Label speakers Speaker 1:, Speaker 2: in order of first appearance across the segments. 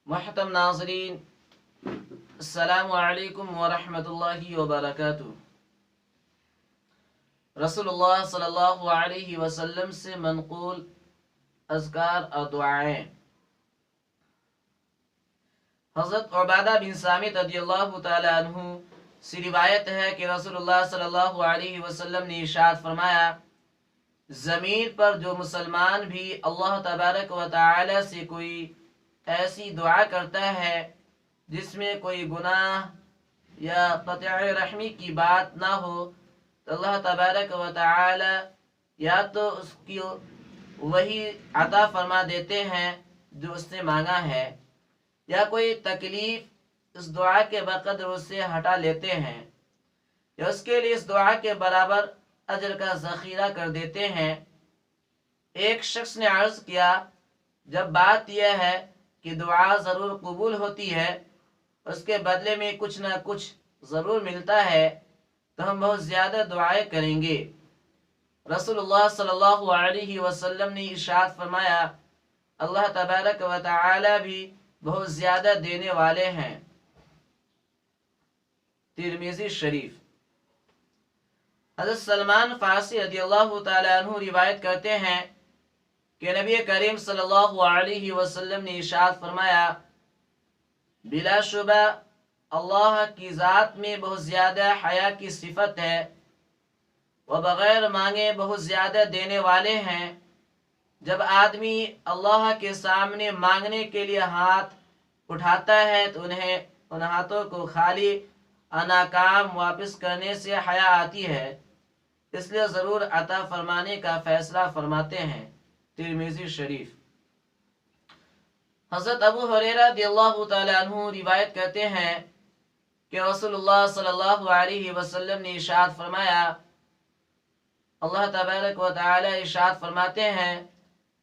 Speaker 1: محترم ناظرین، السلام علیکم ورحمۃ اللہ وبرکاتہ۔ رسول اللہ صلی اللہ علیہ وسلم سے منقول اذکار اور دعائیں۔ حضرت عبادہ بن صامت رضی اللہ تعالی عنہ سے روایت ہے کہ رسول اللہ صلی اللہ علیہ وسلم نے ارشاد فرمایا، زمین پر جو مسلمان بھی اللہ تبارک و تعالی سے کوئی ایسی دعا کرتا ہے جس میں کوئی گناہ یا قطع رحمی کی بات نہ ہو تو اللہ تبارک و تعالی یا تو اس کی وہی عطا فرما دیتے ہیں جو اس نے مانگا ہے، یا کوئی تکلیف اس دعا کے بقدر اس سے ہٹا لیتے ہیں، یا اس کے لیے اس دعا کے برابر اجر کا ذخیرہ کر دیتے ہیں۔ ایک شخص نے عرض کیا، جب بات یہ ہے کہ دعا ضرور قبول ہوتی ہے، اس کے بدلے میں کچھ نہ کچھ ضرور ملتا ہے، تو ہم بہت زیادہ دعائیں کریں گے۔ رسول اللہ صلی اللہ علیہ وسلم نے ارشاد فرمایا، اللہ تبارک و تعالی بھی بہت زیادہ دینے والے ہیں۔ ترمذی شریف۔ حضرت سلمان فارسی رضی اللہ تعالی عنہ روایت کرتے ہیں کہ نبی کریم صلی اللہ علیہ وسلم نے ارشاد فرمایا، بلا شبہ اللہ کی ذات میں بہت زیادہ حیا کی صفت ہے، وہ بغیر مانگے بہت زیادہ دینے والے ہیں۔ جب آدمی اللہ کے سامنے مانگنے کے لیے ہاتھ اٹھاتا ہے تو انہیں ان ہاتھوں کو خالی ناکام واپس کرنے سے حیا آتی ہے، اس لیے ضرور عطا فرمانے کا فیصلہ فرماتے ہیں۔ ترمذی شریف۔ حضرت ابو ہریرہ رضی اللہ تعالی عنہ روایت کرتے ہیں کہ رسول اللہ صلی اللہ علیہ وسلم نے ارشاد فرمایا، اللہ تبارک و تعالی ارشاد فرماتے ہیں،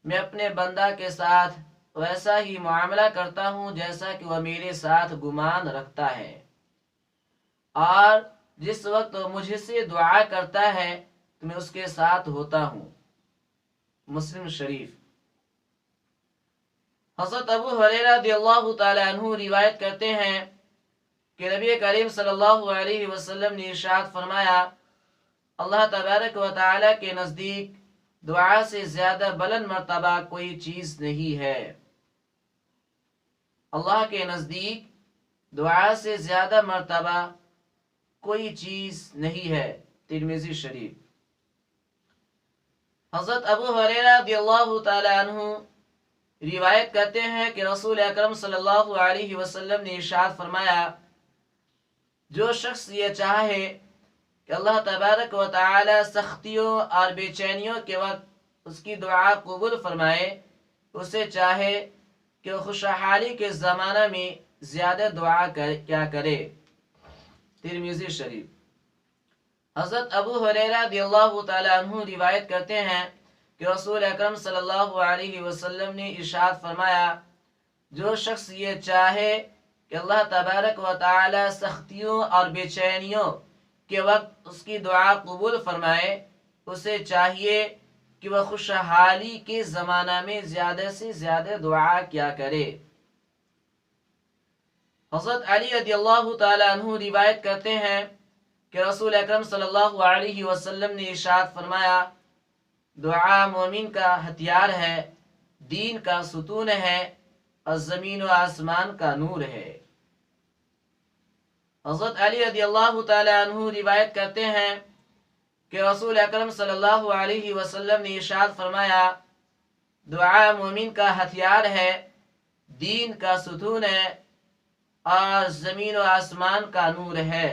Speaker 1: میں اپنے بندہ کے ساتھ ویسا ہی معاملہ کرتا ہوں جیسا کہ وہ میرے ساتھ گمان رکھتا ہے، اور جس وقت وہ مجھ سے دعا کرتا ہے تو میں اس کے ساتھ ہوتا ہوں۔ مسلم شریف۔ حضرت ابو ہریرہ رضی اللہ تعالی عنہ روایت کرتے ہیں کہ نبی کریم صلی اللہ علیہ وسلم نے ارشاد فرمایا، اللہ تبارک و تعالی کے نزدیک دعا سے زیادہ بلند مرتبہ کوئی چیز نہیں ہے۔ اللہ کے نزدیک دعا سے زیادہ مرتبہ کوئی چیز نہیں ہے۔ ترمذی شریف۔ حضرت ابو ہریرہ رضی اللہ تعالی عنہ روایت کرتے ہیں کہ رسول اکرم صلی اللہ علیہ وسلم نے ارشاد فرمایا، جو شخص یہ چاہے کہ اللہ تبارک و تعالی سختیوں اور بے چینیوں کے وقت اس کی دعا قبول فرمائے، اسے چاہے کہ وہ خوشحالی کے زمانہ میں زیادہ دعا کیا کرے۔ ترمذی شریف۔ حضرت ابو ہریرہ رضی اللہ تعالی عنہ روایت کرتے ہیں کہ رسول اکرم صلی اللہ علیہ وسلم نے ارشاد فرمایا، جو شخص یہ چاہے کہ اللہ تبارک و تعالی سختیوں اور بے چینیوں کے وقت اس کی دعا قبول فرمائے، اسے چاہیے کہ وہ خوشحالی کے زمانہ میں زیادہ سے زیادہ دعا کیا کرے۔ حضرت علی رضی اللہ تعالی عنہ روایت کرتے ہیں کہ رسول اکرم صلی اللہ علیہ وسلم نے ارشاد فرمایا، دعا مومن کا ہتھیار ہے، دین کا ستون ہے اور زمین و آسمان کا نور ہے۔ حضرت علی رضی اللہ تعالی عنہ روایت کرتے ہیں کہ رسول اکرم صلی اللہ علیہ وسلم نے ارشاد فرمایا، دعا مومن کا ہتھیار ہے، دین کا ستون ہے اور زمین و آسمان کا نور ہے۔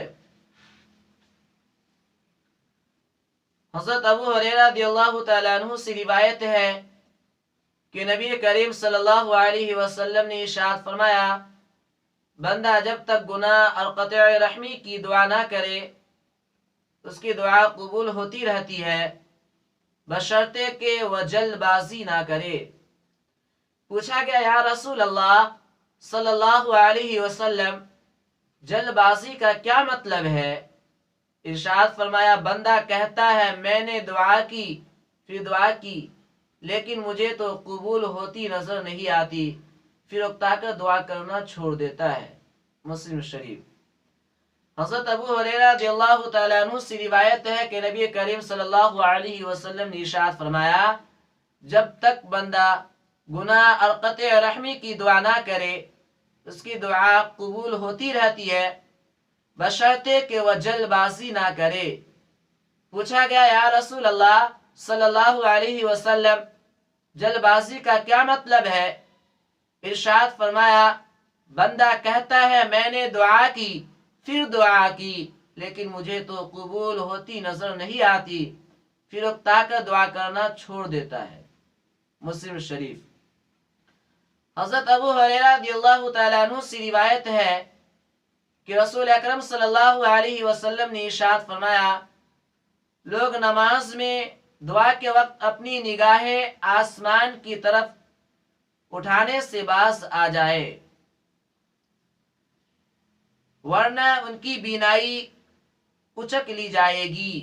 Speaker 1: حضرت ابو ہریرہ رضی اللہ تعالی عنہ سے روایت ہے کہ نبی کریم صلی اللہ علیہ وسلم نے ارشاد فرمایا، بندہ جب تک گناہ اور قطع رحمی کی دعا نہ کرے اس کی دعا قبول ہوتی رہتی ہے، بشرطے کہ وہ جلد بازی نہ کرے۔ پوچھا گیا، یا رسول اللہ صلی اللہ علیہ وسلم، جلد بازی کا کیا مطلب ہے؟ ارشاد فرمایا، بندہ کہتا ہے میں نے دعا کی لیکن مجھے تو قبول ہوتی نظر نہیں آتی، پھر اکتا کر دعا کرنا چھوڑ دیتا ہے۔ مسلم شریف۔ حضرت ابو ہریرہ رضی اللہ تعالیٰ عنہ سے روایت ہے کہ نبی کریم صلی اللہ علیہ وسلم نے ارشاد فرمایا، جب تک بندہ گناہ اور قطع رحمی کی دعا نہ کرے اس کی دعا قبول ہوتی رہتی ہے، بشرطے کہ وہ جلد بازی نہ کرے۔ پوچھا گیا، یا رسول اللہ صلی اللہ علیہ وسلم، جلد بازی کا کیا مطلب ہے؟ ارشاد فرمایا، بندہ کہتا ہے میں نے دعا کی، پھر دعا کی، لیکن مجھے تو قبول ہوتی نظر نہیں آتی، پھر اکتا کر دعا کرنا چھوڑ دیتا ہے۔ مسلم شریف۔ حضرت ابو ہریرہ رضی اللہ تعالیٰ عنہ سے روایت ہے کہ رسول اکرم صلی اللہ علیہ وسلم نے ارشاد فرمایا، لوگ نماز میں دعا کے وقت اپنی نگاہیں آسمان کی طرف اٹھانے سے باز آ جائے، ورنہ ان کی بینائی اچک لی جائے گی۔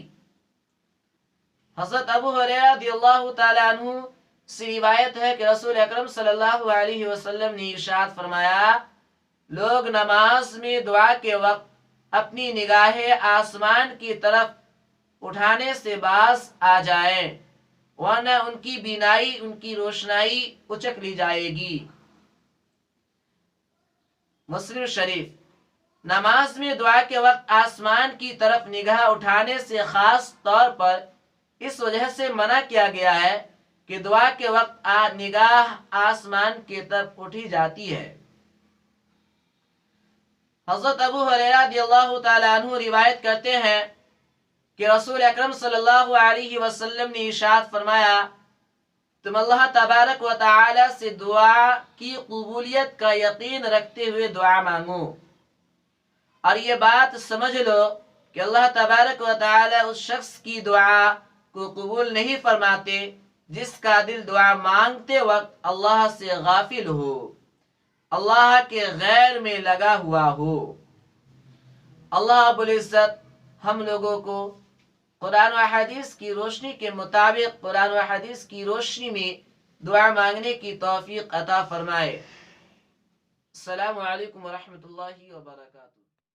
Speaker 1: حضرت ابو ہریرہ رضی اللہ تعالیٰ عنہ سے روایت ہے کہ رسول اکرم صلی اللہ علیہ وسلم نے ارشاد فرمایا، لوگ نماز میں دعا کے وقت اپنی نگاہیں آسمان کی طرف اٹھانے سے باز آ جائیں، ورنہ ان کی بینائی، ان کی روشنائی اچک لی جائے گی۔ مسلم شریف۔ نماز میں دعا کے وقت آسمان کی طرف نگاہ اٹھانے سے خاص طور پر اس وجہ سے منع کیا گیا ہے کہ دعا کے وقت نگاہ آسمان کی طرف اٹھی جاتی ہے۔ حضرت ابو ہریرہ رضی اللہ تعالیٰ عنہ روایت کرتے ہیں کہ رسول اکرم صلی اللہ علیہ وسلم نے ارشاد فرمایا، تم اللہ تبارک و تعالی سے دعا کی قبولیت کا یقین رکھتے ہوئے دعا مانگو، اور یہ بات سمجھ لو کہ اللہ تبارک و تعالی اس شخص کی دعا کو قبول نہیں فرماتے جس کا دل دعا مانگتے وقت اللہ سے غافل ہو، اللہ کے غیر میں لگا ہوا ہو۔ اللہ رب العزت ہم لوگوں کو قرآن و حدیث کی روشنی کے مطابق قرآن و حدیث کی روشنی میں دعا مانگنے کی توفیق عطا فرمائے۔ السلام علیکم ورحمۃ اللہ وبرکاتہ۔